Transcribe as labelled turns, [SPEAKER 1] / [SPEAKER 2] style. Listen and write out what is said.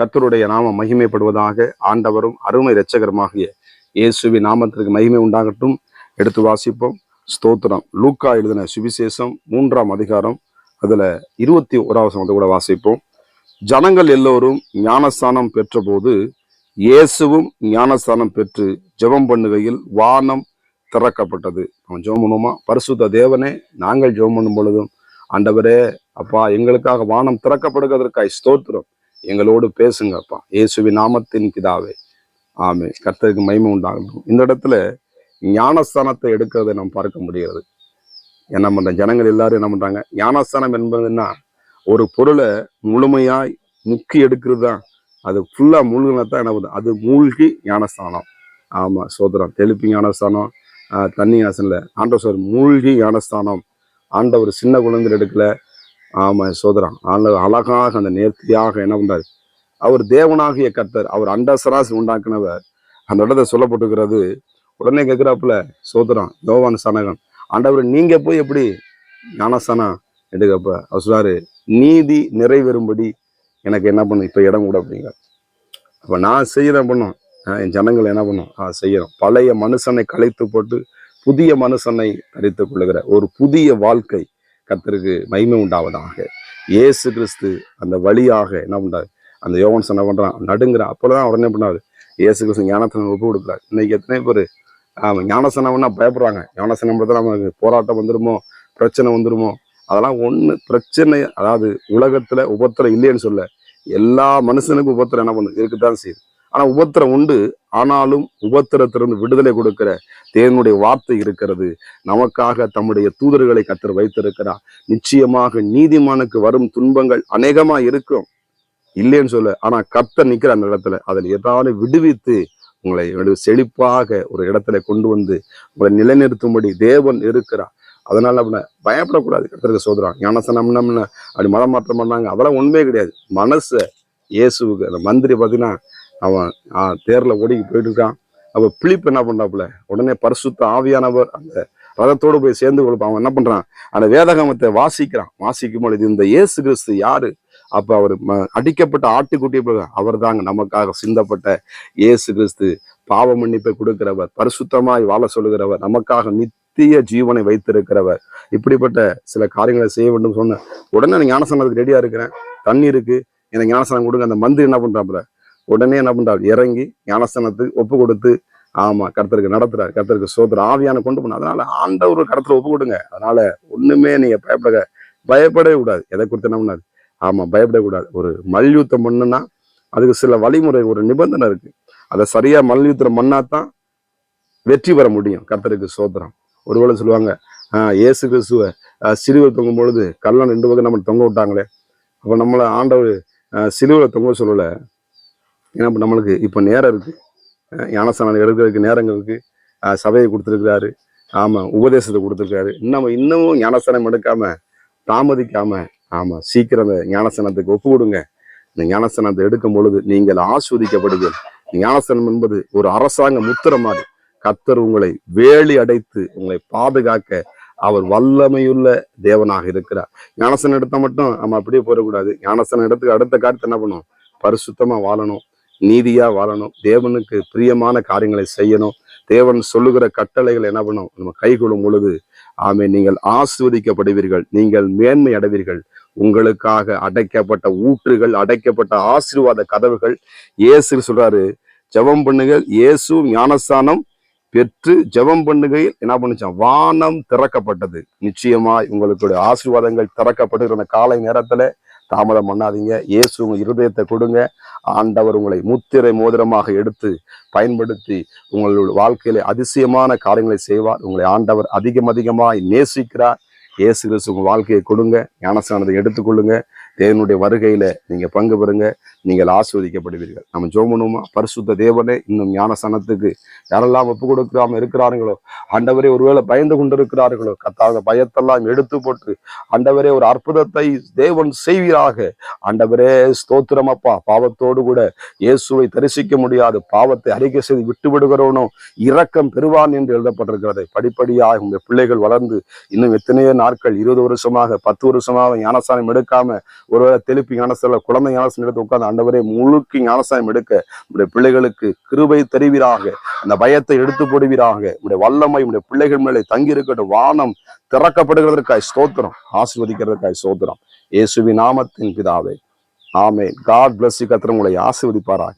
[SPEAKER 1] கர்த்தருடைய நாமம் மகிமைப்படுவதாக. ஆண்டவரும் அருமை இரட்சகருமாகிய இயேசுவின் நாமத்திற்கு மகிமை உண்டாகட்டும். எடுத்து வாசிப்போம். ஸ்தோத்திரம். லூக்கா எழுதின சுவிசேஷம் 3ஆம் அதிகாரம் அதுல 21 கூட வாசிப்போம். ஜனங்கள் எல்லோரும் ஞானஸ்தானம் பெற்ற போது இயேசுவும் ஞானஸ்தானம் பெற்று ஜெபம் பண்ணுகையில் வானம் திறக்கப்பட்டது. அவன் ஜெபம் பண்ணுமா? பரிசுத்த தேவனே, நாங்கள் ஜெபம் பண்ணும் பொழுதும் ஆண்டவரே அப்பா, எங்களுக்காக வானம் திறக்கப்படுவதற்காய் ஸ்தோத்திரம். எங்களோடு பேசுங்க அப்பா, இயேசுவின் நாமத்தின் பிதாவே, ஆமே. கர்த்தருக்கு மகிமை உண்டாகட்டும். இந்த இடத்துல ஞானஸ்தானத்தை எடுக்கிறதை நாம் பார்க்க முடிகிறது. என்ன பண்ற ஜனங்கள் எல்லாரும் என்ன பண்றாங்க? ஞானஸ்தானம் என்பதுன்னா ஒரு பொருளை முழுமையாய் முக்கி எடுக்கிறது தான். அது ஃபுல்லா மூழ்கினதான் என்ன பண்ணுது? அது மூழ்கி ஞானஸ்தானம். ஆமா, சோதரம். தெளிப்பி ஞானஸ்தானம், தண்ணி ஞானஸ்தானம், ஆண்டவர் மூழ்கி ஞானஸ்தானம். ஆண்டவர் சின்ன குழந்தை எடுக்கல. ஆமா, சோதரம். ஆண்டவர் அழகாக அந்த நேர்த்தியாக என்ன பண்றாரு? அவர் தேவனாகிய கர்த்தர், அவர் அண்டசராசி உண்டாக்குனவர். அந்த இடத்துல சொல்லப்பட்டிருக்கிறது. உடனே கேட்கிறாப்புல சோதரம் யோவான் சனகன், ஆண்டவர் நீங்க போய் எப்படி ஞானஸ்தானம் எடுக்கப்ப? அவர் சொல்றாரு, நீதி நிறைவேறும்படி எனக்கு என்ன பண்ணும் இப்ப இடம் கூட அப்படிங்க. அப்ப நான் செய்யறேன் பண்ணும், என் ஜனங்கள் என்ன பண்ணும் செய்யணும். பழைய மனுஷனை களைத்து போட்டு புதிய மனுஷனை தரித்துக் கொள்ளுகிற ஒரு புதிய வாழ்க்கை கர்த்தருக்கு மகிமை உண்டாவதாக. இயேசு கிறிஸ்து அந்த வழியாக என்ன பண்றாரு? அந்த யோவான் என்ன பண்றான்? நடுங்கிறான். அப்பதான் உடனே பண்ணாரு இயேசு கிறிஸ்து ஞானஸ்தானம் ஒப்பு கொடுக்குறாரு. இன்னைக்கு எத்தனை பேர் ஞானஸ்தானம்னா பயப்படுறாங்க. ஞானஸ்தானம் நமக்கு போராட்டம் வந்துருமோ, பிரச்சனை வந்துருமோ? அதெல்லாம் ஒண்ணு பிரச்சனை. அதாவது உலகத்துல உபத்திரம் இல்லைன்னு சொல்ல, எல்லா மனுஷனுக்கும் உபத்திரம் என்ன பண்ணுது? இருக்குதான் செய்யுது. ஆனா உபத்திரம் உண்டு. ஆனாலும் உபத்திரத்திலிருந்து விடுதலை கொடுக்கிற தேவனுடைய வார்த்தை இருக்கிறது. நமக்காக தம்முடைய தூதர்களை கர்த்தர் வைத்திருக்கிறார். நிச்சயமாக நீதிமானுக்கு வரும் துன்பங்கள் அநேகமா இருக்கும், இல்லைன்னு சொல்ல. ஆனா கர்த்தர் நிக்கிற அந்த இடத்துல அதில் ஏதாவது விடுவித்து உங்களை செழிப்பாக ஒரு இடத்துல கொண்டு வந்து உங்களை நிலைநிறுத்தும்படி தேவன் இருக்கிறார். அதனால அப்படின்னா பயப்படக்கூடாது. கர்த்தருக்கு சோதரம். ஞானஸ்தானம் அப்படி மதம் மாற்றம் பண்ணாங்க, அதெல்லாம் உண்மையே கிடையாது. மனச இயேசுவுக்கு. அந்த மந்திரி பார்த்தீங்கன்னா அவன் தேர்ல ஓடிக்கு போயிட்டு இருக்கான். அப்ப பிலிப் என்ன பண்றாப்புல? உடனே பரிசுத்த ஆவியானவர் அந்த ரதத்தோடு போய் சேர்ந்து கொடுப்பான். அவன் என்ன பண்றான்? அந்த வேதகமத்தை வாசிக்கிறான். வாசிக்கும் பொழுது இந்த இயேசு கிறிஸ்து யாரு? அப்ப அவர் அடிக்கப்பட்ட ஆட்டுக்குட்டியை அவர் தாங்க நமக்காக சிந்தப்பட்ட இயேசு கிறிஸ்து. பாவ மன்னிப்பை கொடுக்கிறவர், பரிசுத்தமாய் வாழ சொல்லுகிறவர், நமக்காக நித்திய ஜீவனை வைத்திருக்கிறவர். இப்படிப்பட்ட சில காரியங்களை செய்ய வேண்டும் சொன்ன உடனே நான் ஞானஸ்தானத்துக்கு ரெடியா இருக்கிறேன், தண்ணி இருக்கு, எனக்கு ஞானஸ்தானம் கொடுங்க. அந்த மந்திரி என்ன பண்றாப்புல? உடனே என்ன பண்றாரு? இறங்கி ஞானஸ்தானத்துக்கு ஒப்பு கொடுத்து ஆமா கர்த்தருக்கு நடத்துறாரு. கர்த்தருக்கு சோதர ஆவியான கொண்டு போன. அதனால ஆண்டவர் கருத்துல ஒப்பு கொடுங்க. அதனால ஒண்ணுமே நீங்க பயப்படவே கூடாது. எதை குறித்து என்ன பண்ணாரு? ஆமா, பயப்படக்கூடாது. ஒரு மல்யுத்தம் பண்ணுன்னா அதுக்கு சில வழிமுறை, ஒரு நிபந்தனை இருக்கு. அதை சரியா மல்யுத்தம் பண்ணாதான் வெற்றி பெற முடியும். கர்த்தருக்கு சோதரம். ஒருவேளை சொல்லுவாங்க, இயேசு கிறிஸ்துவ சிலுவையில் தொங்கும் பொழுது கல்லன் 2 பக்கம் நம்ம தொங்க விட்டாங்களே, அப்ப நம்மள ஆண்டவர் சிலுவையில் தொங்க சொல்லல. ஏன்னா நம்மளுக்கு இப்ப நேரம் இருக்கு, ஞானஸ்தானம் எடுக்கிறதுக்கு நேரங்கள் இருக்கு, சபையை கொடுத்துருக்கிறாரு, ஆமா உபதேசத்தை கொடுத்துருக்காரு. இன்னமும் ஞானஸ்தானம் எடுக்காம தாமதிக்காம ஆமா சீக்கிரம் ஞானஸ்தானத்துக்கு ஒப்பு கொடுங்க. இந்த ஞானஸ்தானத்தை எடுக்கும் பொழுது நீங்கள் ஆஸ்வதிக்கப்படுவீர்கள். ஞானஸ்தானம் என்பது ஒரு அரசாங்க முத்திரை மாதிரி. கர்த்தர் உங்களை வேலி அடைத்து உங்களை பாதுகாக்க அவர் வல்லமையுள்ள தேவனாக இருக்கிறார். ஞானஸ்தானம் எடுத்தா மட்டும் நம்ம அப்படியே போயிடக்கூடாது. ஞானஸ்தானம் எடுத்துக்கு அடுத்த காரியத்தை என்ன பண்ணணும்? பரிசுத்தமா வாழணும், நீதியா வாழணும், தேவனுக்கு பிரியமான காரியங்களை செய்யணும். தேவன் சொல்லுகிற கட்டளைகளை என்ன பண்ணும்? நம்ம கைகொள்ளும் பொழுது ஆமே நீங்கள் ஆசீர்வதிக்கப்படுவீர்கள், நீங்கள் மேன்மை அடைவீர்கள். உங்களுக்காக அடைக்கப்பட்ட ஊற்றுகள், அடைக்கப்பட்ட ஆசீர்வாத கதவுகள். இயேசு சொல்றாரு, ஜெபம் பண்ணுங்கள். இயேசு ஞானஸ்தானம் பெற்று ஜெபம் பண்ணுகையில் என்ன பண்ணுச்சான்? வானம் திறக்கப்பட்டது. நிச்சயமாய் உங்களுக்கு ஆசீர்வாதங்கள் திறக்கப்பட்டு காலை நேரத்துல தாமதம் பண்ணாதீங்க. இயேசு உங்க இருதயத்தை கொடுங்க. ஆண்டவர் உங்களை முத்திரை மோதிரமாக எடுத்து பயன்படுத்தி உங்களுடைய வாழ்க்கையில அதிசயமான காரியங்களை செய்வார். உங்களை ஆண்டவர் அதிகமாய் நேசிக்கிறார். இயேசு கிறிஸ்து உங்க வாழ்க்கையை கொடுங்க, ஞானஸ்தானத்தை எடுத்துக்கொள்ளுங்க. தேவனுடைய வருகையில நீங்க பங்கு பெறுங்க, நீங்கள் ஆசீர்வதிக்கப்படுவீர்கள். நம்ம ஜெபம் பண்ணுவோமா? பரிசுத்த தேவனே, இன்னும் ஞானஸ்தானத்துக்கு யாரெல்லாம் ஒப்பு கொடுக்காம இருக்கிறார்களோ, ஆண்டவரே ஒருவேளை பயந்து கொண்டிருக்கிறார்களோ, கர்த்தாவே பயத்தெல்லாம் எடுத்து போட்டு ஆண்டவரே ஒரு அற்புதத்தை தேவன் செய்வீராக. ஆண்டவரே ஸ்தோத்திரம் அப்பா. பாவத்தோடு கூட இயேசுவை தரிசிக்க முடியாது, பாவத்தை அறிக்கை செய்து விட்டு விடுகிறவனோ இரக்கம் பெறுவான் என்று எழுதப்பட்டிருக்கிறது. படிப்படியாக உங்க பிள்ளைகள் வளர்ந்து இன்னும் எத்தனையோ நாட்கள், 20 வருஷமாக 10 வருஷமாக ஞானஸ்தானம் எடுக்காம ஒருவேளை தெளிப்பி ஞானஸ்தானம் குழந்தை ஞானஸ்தானம் எடுத்து உட்கார்ந்து ஆண்டவரே முழுக்கி ஞானஸ்நானம் எடுக்க உடைய பிள்ளைகளுக்கு கிருபை தருவீராக. அந்த பயத்தை எடுத்து போடுவீராக. உடைய வல்லமை உடைய பிள்ளைகள் மேலே தங்கி இருக்கட்டும். வானம் திறக்கப்படுகிறதற்காய் ஸ்தோத்திரம். ஆசீர்வதிக்கிறதற்காய் ஸ்தோத்திரம். இயேசுவின் நாமத்தின் பிதாவே, ஆமென். God bless you. கர்த்தர் உங்களை ஆசீர்வதிப்பாராக.